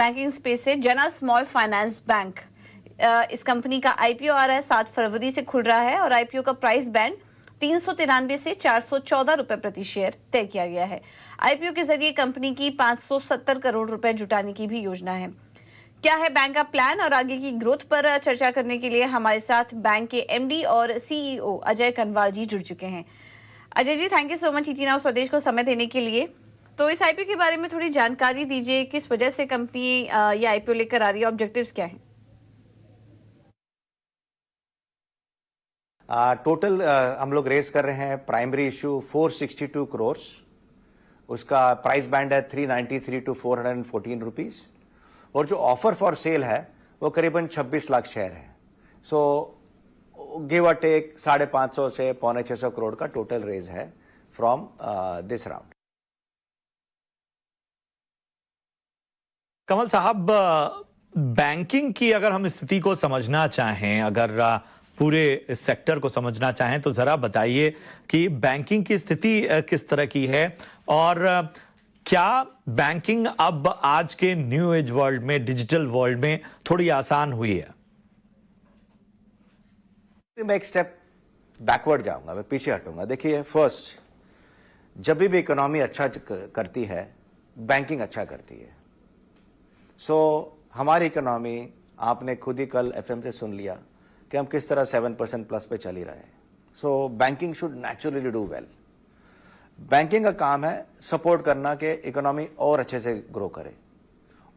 Banking space से जना small finance bank, इस कंपनी का आईपीओ आ रहा है, 7 फरवरी से खुल रहा है और आईपीओ का प्राइस बैंड 393 से 414 रुपए प्रति शेयर तय किया गया है। आईपीओ के जरिए कंपनी की 570 करोड़ रुपए जुटाने की भी योजना है। क्या है बैंक का प्लान और आगे की ग्रोथ पर चर्चा करने के लिए हमारे साथ बैंक के एमडी और सीईओ अजय कनवाल जी जुड़ चुके हैं। Ajay ji, thank you so much ET now Swadesh को समय देने के लिए। तो इस आईपीओ के बारे में थोड़ी जानकारी दीजिए, किस वजह से कंपनी ये आईपीओ लेकर आ रही है, ऑब्जेक्टिव्स क्या हैं? टोटल हम लोग रेस कर रहे हैं प्राइमरी इशू 462 करोड़। उसका प्राइस बैंड है 393 टू 414 रुपीज और जो ऑफर फॉर सेल है वो करीबन 26 लाख शेयर है। सो गिव अ टेक 550 से 550 करोड़ का टोटल रेज है फ्रॉम दिस राउंड। कमल साहब, बैंकिंग की अगर हम स्थिति को समझना चाहें, अगर पूरे सेक्टर को समझना चाहें तो जरा बताइए कि बैंकिंग की स्थिति किस तरह की है और क्या बैंकिंग अब आज के न्यू एज वर्ल्ड में, डिजिटल वर्ल्ड में थोड़ी आसान हुई है? मैं एक स्टेप बैकवर्ड जाऊंगा, मैं पीछे हटूंगा। देखिए, फर्स्ट, जब भी इकोनॉमी अच्छा करती है, बैंकिंग अच्छा करती है। सो हमारी इकोनॉमी, आपने खुद ही कल एफएम से सुन लिया कि हम किस तरह 7% प्लस पे चल ही रहे हैं। सो banking should naturally do well. Banking का काम है सपोर्ट करना कि इकोनॉमी और अच्छे से ग्रो करे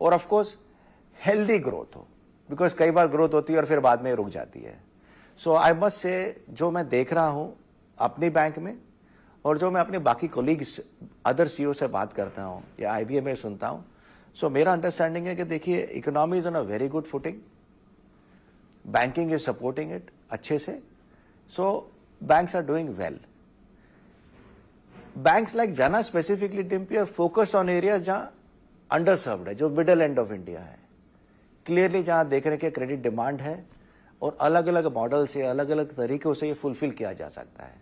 और ऑफ कोर्स हेल्दी ग्रोथ हो, बिकॉज कई बार ग्रोथ होती है और फिर बाद में रुक जाती है। सो आई मस्ट से, जो मैं देख रहा हूं अपनी बैंक में और जो मैं अपने बाकी कोलीग्स, अदर सीईओ से बात करता हूं या आईबीए में सुनता हूं, सो मेरा अंडरस्टैंडिंग है कि देखिए, economy is on a very good footing, banking is supporting it अच्छे से। So banks are doing well. Banks like Jana specifically डिम्पी आर फोकस्ड ऑन एरियाज जहां अंडर सर्व्ड है, जो मिडल एंड ऑफ इंडिया है, क्लियरली जहां देख रहे हैं कि क्रेडिट डिमांड है और अलग अलग मॉडल से, अलग अलग तरीकों से ये फुलफिल किया जा सकता है।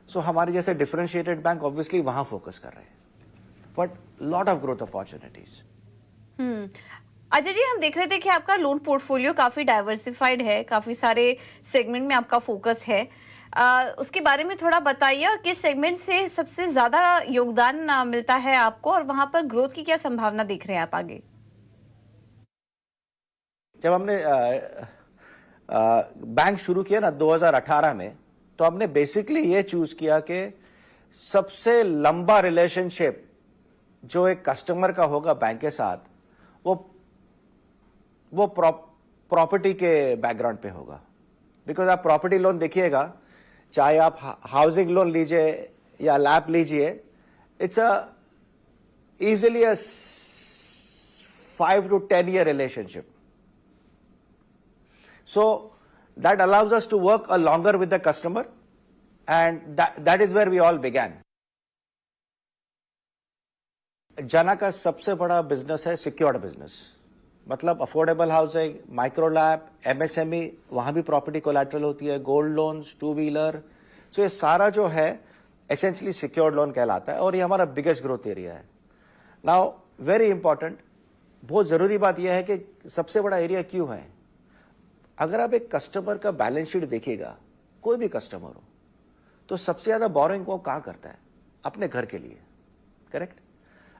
सो हमारे जैसे डिफरेंशिएटेड बैंक ऑब्वियसली वहां फोकस कर रहे हैं, but lot of growth opportunities. Ajay ji, हम देख रहे थे कि आपका लोन पोर्टफोलियो काफी डाइवर्सिफाइड है, काफी सारे सेगमेंट में आपका फोकस है। उसके बारे में थोड़ा बताइए और किस सेगमेंट से सबसे ज्यादा योगदान मिलता है आपको और वहां पर ग्रोथ की क्या संभावना देख रहे हैं आप आगे? जब हमने बैंक शुरू किया ना 2018 में, तो हमने बेसिकली ये चूज किया कि सबसे लंबा रिलेशनशिप जो एक कस्टमर का होगा बैंक के साथ, वो प्रॉपर्टी के बैकग्राउंड पे होगा। बिकॉज आप प्रॉपर्टी लोन देखिएगा, चाहे आप हाउसिंग लोन लीजिए या लैप लीजिए, it's a easily a 5 to 10 year relationship. So that allows us to work a longer with the customer, and that is where we all began. जाना का सबसे बड़ा बिजनेस है सिक्योर्ड बिजनेस, मतलब affordable housing, micro lab, MSME, वहां भी property collateral होती है, गोल्ड लोन्स, टू व्हीलर। सो ये सारा जो है एसेंशियली सिक्योर्ड लोन कहलाता है और ये हमारा बिगेस्ट ग्रोथ एरिया है। नाउ वेरी इंपॉर्टेंट, बहुत जरूरी बात यह है कि सबसे बड़ा एरिया क्यों है। अगर आप एक कस्टमर का बैलेंस शीट देखिएगा, कोई भी कस्टमर हो, तो सबसे ज्यादा बोरोइंग वो कहां करता है? अपने घर के लिए, करेक्ट।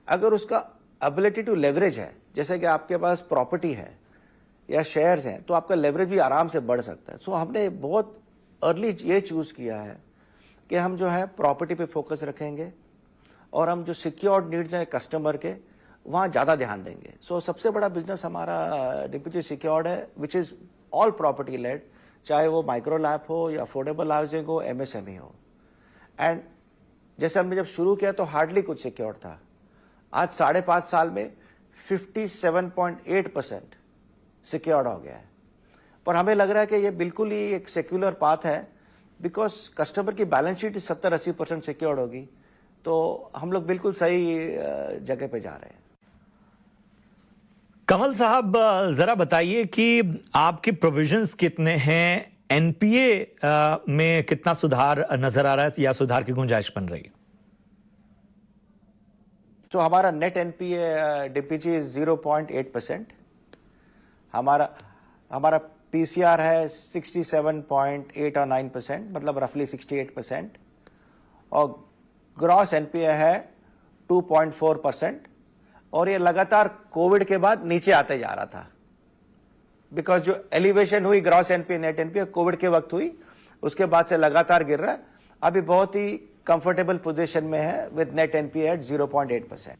अगर उसका एबिलिटी टू लेवरेज है, जैसे कि आपके पास प्रॉपर्टी है या शेयर्स हैं, तो आपका लेवरेज भी आराम से बढ़ सकता है। सो हमने बहुत अर्ली ये चूज किया है कि हम जो है प्रॉपर्टी पे फोकस रखेंगे और हम जो सिक्योर्ड नीड्स हैं कस्टमर के, वहां ज्यादा ध्यान देंगे। सो सबसे बड़ा बिजनेस हमारा डिप्यूटी सिक्योर्ड है, which is all property led, चाहे वो माइक्रो लैब हो या अफोर्डेबल हाउसिंग हो, एमएसएमई हो। एंड जैसे हमने जब शुरू किया तो हार्डली कुछ सिक्योर्ड था। आज 5.5 साल में 57.8% सिक्योर्ड हो गया है। पर हमें लग रहा है कि ये बिल्कुल ही एक सेक्युलर पाथ है, बिकॉज कस्टमर की बैलेंस शीट 70-80% सिक्योर्ड होगी, तो हम लोग बिल्कुल सही जगह पे जा रहे हैं। कमल साहब, जरा बताइए कि आपके प्रोविजंस कितने हैं, एनपीए में कितना सुधार नजर आ रहा है या सुधार की गुंजाइश बन रही है? तो हमारा नेट एनपीए डीपीजी इज 0.8%। हमारा पीसीआर है 67.8 और 9%, मतलब रफली 68%। और ग्रॉस एनपीए है 2.4%। और ये लगातार कोविड के बाद नीचे आते जा रहा था, बिकॉज जो एलिवेशन हुई gross NPA net NPA Covid के वक्त हुई, उसके बाद से लगातार गिर रहा है। अभी बहुत ही कंफर्टेबल पोजीशन में है with net NPA at 0.8%।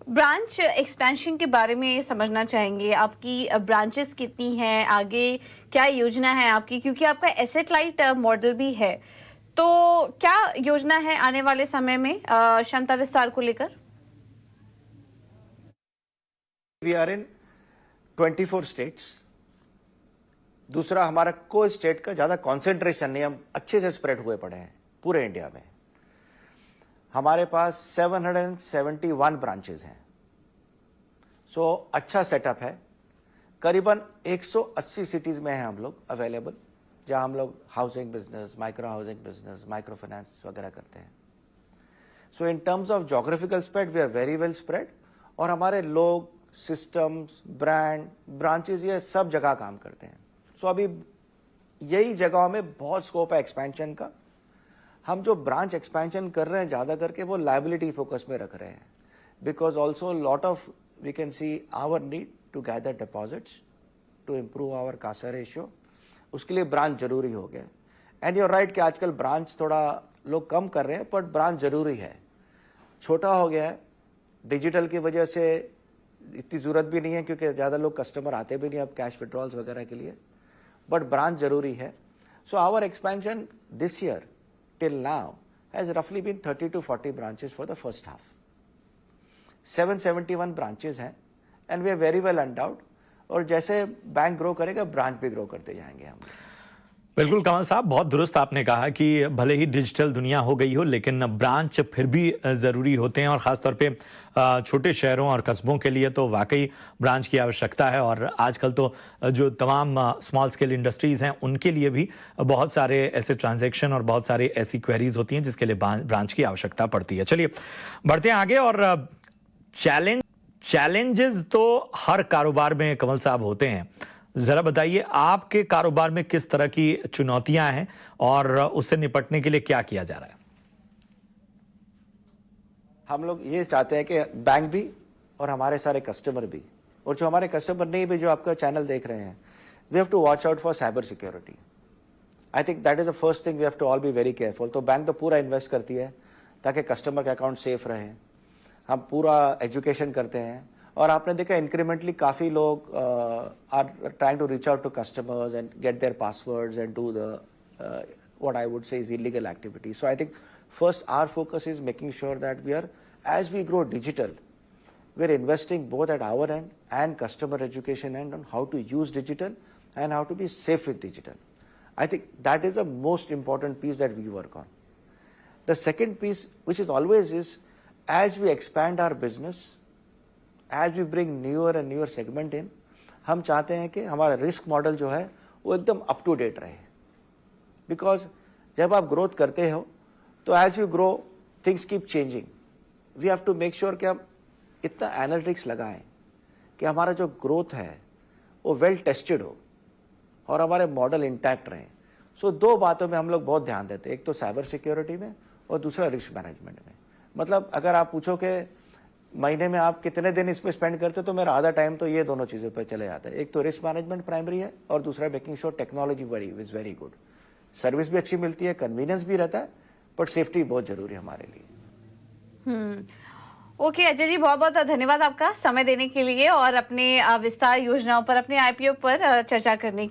Branch expansion के बारे में समझना चाहेंगे, आपकी ब्रांचेस कितनी हैं, आगे क्या योजना है आपकी, क्योंकि आपका एसेट लाइट मॉडल भी है, तो क्या योजना है आने वाले समय में क्षमता विस्तार को लेकर? We are in 24 states. दूसरा, हमारा कोई स्टेट का ज्यादा कॉन्सेंट्रेशन नहीं, हम अच्छे से स्प्रेड हुए पड़े हैं पूरे इंडिया में। हमारे पास 771 ब्रांचेस हैं। सो अच्छा सेटअप है। करीबन 180 सिटीज में हैं हम लोग अवेलेबल, जहां हम लोग housing business, micro housing business, micro finance वगैरह करते हैं। So in terms of geographical spread we are very well spread. और हमारे लोग, सिस्टम्स, ब्रांड, ब्रांचेस, ये सब जगह काम करते हैं। सो अभी यही जगहों में बहुत स्कोप है एक्सपेंशन का। हम जो ब्रांच एक्सपेंशन कर रहे हैं ज्यादा करके वो लायबिलिटी फोकस में रख रहे हैं, because also lot of we can see our need to gather deposits to improve our CASA ratio. उसके लिए ब्रांच जरूरी हो गया। एंड यूर राइट कि आजकल ब्रांच थोड़ा लोग कम कर रहे हैं, बट ब्रांच जरूरी है। छोटा हो गया है, डिजिटल की वजह से इतनी जरूरत भी नहीं है, क्योंकि ज्यादा लोग कस्टमर आते भी नहीं अब कैश विड्रॉल्स वगैरह के लिए, बट ब्रांच जरूरी है। So our expansion this year till now has roughly been 30 to 40 branches for the first half. 771 branches हैं and we are very well endowed। और जैसे बैंक ग्रो करेगा ब्रांच भी ग्रो करते जाएंगे हम। बिल्कुल कमल साहब, बहुत दुरुस्त आपने कहा कि भले ही डिजिटल दुनिया हो गई हो, लेकिन ब्रांच फिर भी ज़रूरी होते हैं, और ख़ासतौर पे छोटे शहरों और कस्बों के लिए तो वाकई ब्रांच की आवश्यकता है। और आजकल तो जो तमाम स्मॉल स्केल इंडस्ट्रीज़ हैं उनके लिए भी बहुत सारे ऐसे ट्रांजैक्शन और बहुत सारे ऐसी क्वेरीज होती हैं जिसके लिए ब्रांच की आवश्यकता पड़ती है। चलिए बढ़ते हैं आगे। और चैलेंजेस तो हर कारोबार में कमल साहब होते हैं, जरा बताइए आपके कारोबार में किस तरह की चुनौतियां हैं और उससे निपटने के लिए क्या किया जा रहा है? हम लोग ये चाहते हैं कि बैंक भी और हमारे सारे कस्टमर भी, और जो हमारे कस्टमर नहीं भी जो आपका चैनल देख रहे हैं, we have to watch out for cyber security. I think that is the first thing we have to all be very careful. तो बैंक तो पूरा इन्वेस्ट करती है ताकि कस्टमर का अकाउंट सेफ रहे। हम पूरा एजुकेशन करते हैं, और आपने देखा इंक्रीमेंटली काफी लोग are trying to reach out to customers and get their passwords and do the what I would say is illegal activity. So I think first our focus is making sure that as we grow digital, we're investing both at our end and customer education end on how to use digital and how to be safe with digital. I think that is the most important piece that we work on. The second piece, which is always, is as we expand our business, as we bring newer and newer segment in, हम चाहते हैं कि हमारा risk model जो है वो एकदम up to date रहे। बिकॉज जब आप ग्रोथ करते हो तो as you grow things keep changing. We have to make sure कि हम इतना एनालिटिक्स लगाएं कि हमारा जो ग्रोथ है वो वेल टेस्टेड हो और हमारे मॉडल इंटैक्ट रहें। सो दो बातों में हम लोग बहुत ध्यान देते हैं, एक तो साइबर सिक्योरिटी में और दूसरा रिस्क मैनेजमेंट में। मतलब अगर आप पूछो कि महीने में आप कितने दिन इस पे स्पेंड करते हो, तो मेरा आधा टाइम तो ये दोनों चीज़ों पर चले जाता है। एक तो रिस्क मैनेजमेंट प्राइमरी है और दूसरा making sure technology is very good, service भी अच्छी मिलती है, कन्वीनियंस भी रहता है, बट सेफ्टी बहुत जरूरी है हमारे लिए। ओके अजय जी, बहुत बहुत धन्यवाद आपका समय देने के लिए और अपने विस्तार योजनाओं पर, अपने आईपीओ पर चर्चा करने के